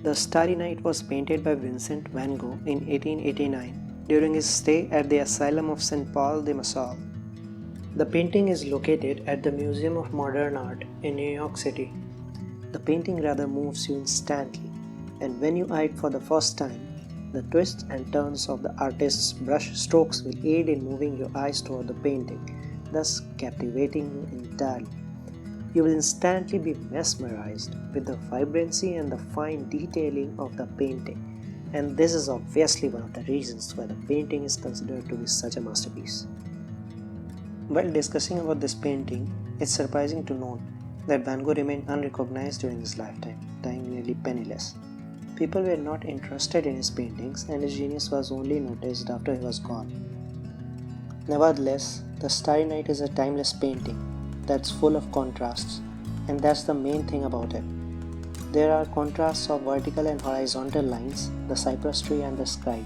The Starry Night was painted by Vincent van Gogh in 1889 during his stay at the Asylum of St. Paul de Massal. The painting is located at the Museum of Modern Art in New York City. The painting rather moves you instantly, and when you eye it for the first time, the twists and turns of the artist's brush strokes will aid in moving your eyes toward the painting, thus captivating you entirely. You will instantly be mesmerized with the vibrancy and the fine detailing of the painting, and this is obviously one of the reasons why the painting is considered to be such a masterpiece. While discussing about this painting, it's surprising to note that Van Gogh remained unrecognized during his lifetime, dying nearly penniless. People were not interested in his paintings, and his genius was only noticed after he was gone. Nevertheless, The Starry Night is a timeless painting that's full of contrasts, and that's the main thing about it. There are contrasts of vertical and horizontal lines, the cypress tree and the sky.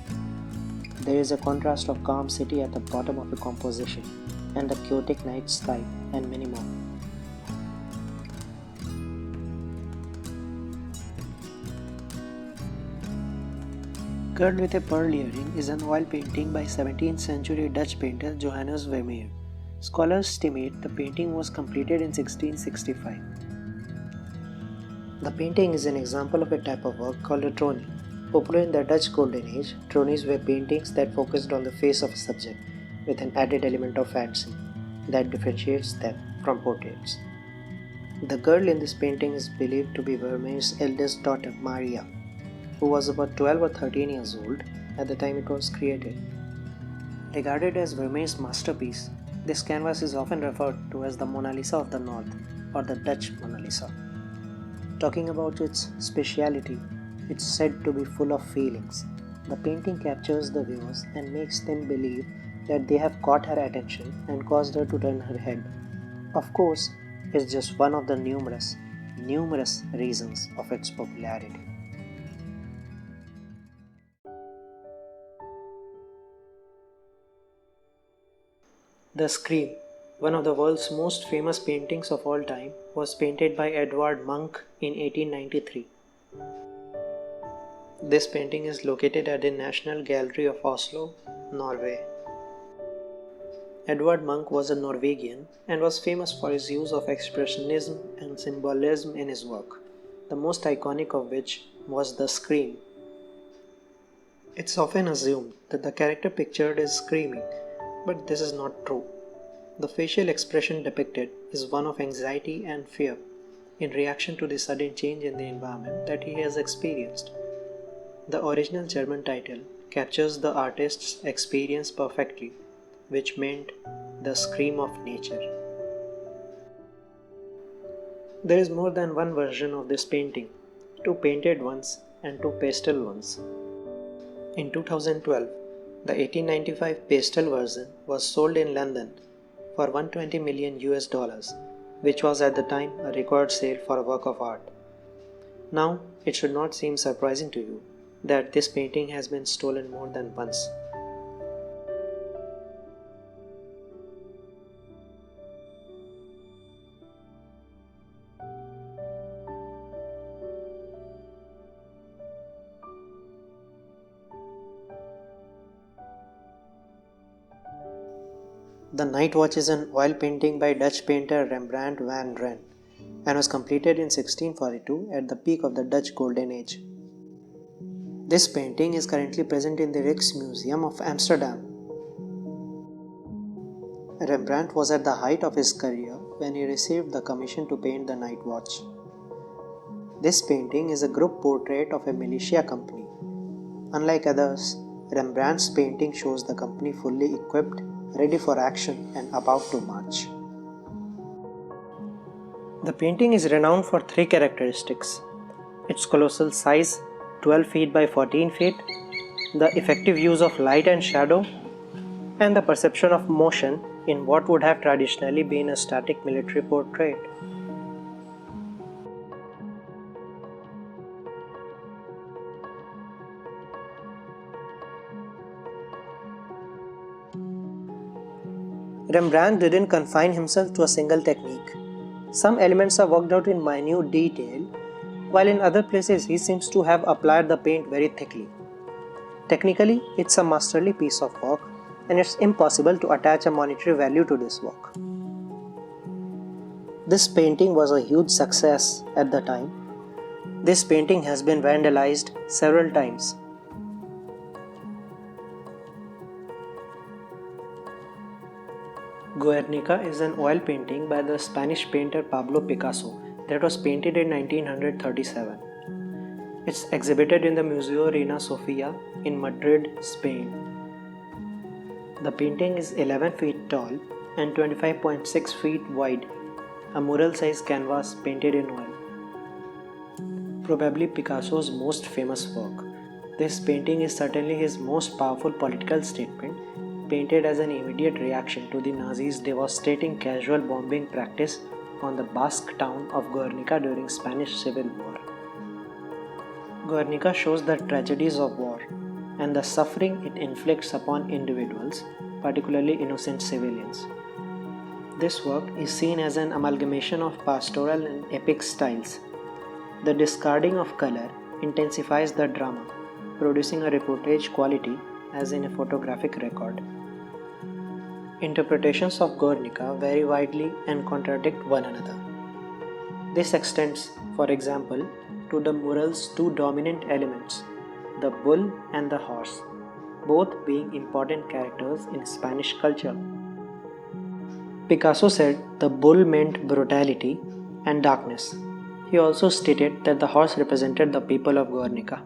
There is a contrast of calm city at the bottom of the composition, and the chaotic night sky, and many more. Girl with a Pearl Earring is an oil painting by 17th century Dutch painter Johannes Vermeer. Scholars estimate the painting was completed in 1665. The painting is an example of a type of work called a tronie. Popular in the Dutch Golden Age, tronies were paintings that focused on the face of a subject with an added element of fancy that differentiates them from portraits. The girl in this painting is believed to be Vermeer's eldest daughter, Maria, who was about 12 or 13 years old at the time it was created. Regarded as Vermeer's masterpiece, this canvas is often referred to as the Mona Lisa of the North or the Dutch Mona Lisa. Talking about its speciality, it's said to be full of feelings. The painting captures the viewers and makes them believe that they have caught her attention and caused her to turn her head. Of course, it's just one of the numerous reasons of its popularity. The Scream, one of the world's most famous paintings of all time, was painted by Edvard Munch in 1893. This painting is located at the National Gallery of Oslo, Norway. Edvard Munch was a Norwegian and was famous for his use of expressionism and symbolism in his work, the most iconic of which was the scream. It's often assumed that the character pictured is screaming, but this is not true. The facial expression depicted is one of anxiety and fear in reaction to the sudden change in the environment that he has experienced. The original German title captures the artist's experience perfectly, which meant the scream of nature. There is more than one version of this painting, two painted ones and two pastel ones. In 2012, the 1895 pastel version was sold in London for 120 million US dollars, which was at the time a record sale for a work of art. Now, it should not seem surprising to you that this painting has been stolen more than once. The Night Watch is an oil painting by Dutch painter Rembrandt van Rijn and was completed in 1642 at the peak of the Dutch Golden Age. This painting is currently present in the Rijksmuseum of Amsterdam. Rembrandt was at the height of his career when he received the commission to paint the Night Watch. This painting is a group portrait of a militia company. Unlike others, Rembrandt's painting shows the company fully equipped, ready for action, and about to march. The painting is renowned for three characteristics: its colossal size, 12 feet by 14 feet, the effective use of light and shadow, and the perception of motion in what would have traditionally been a static military portrait. Rembrandt didn't confine himself to a single technique. Some elements are worked out in minute detail while in other places he seems to have applied the paint very thickly. Technically, it's a masterly piece of work, and it's impossible to attach a monetary value to this work. This painting was a huge success at the time. This painting has been vandalized several times. Guernica is an oil painting by the Spanish painter Pablo Picasso that was painted in 1937. It's exhibited in the Museo Reina Sofia in Madrid, Spain. The painting is 11 feet tall and 25.6 feet wide, a mural-sized canvas painted in oil. Probably Picasso's most famous work, this painting is certainly his most powerful political statement, painted as an immediate reaction to the Nazis' devastating casual bombing practice on the Basque town of Guernica during Spanish Civil War. Guernica shows the tragedies of war and the suffering it inflicts upon individuals, particularly innocent civilians. This work is seen as an amalgamation of pastoral and epic styles. The discarding of color intensifies the drama, producing a reportage quality as in a photographic record. Interpretations of Guernica vary widely and contradict one another. This extends, for example, to the mural's two dominant elements, the bull and the horse, both being important characters in Spanish culture. Picasso said the bull meant brutality and darkness. He also stated that the horse represented the people of Guernica.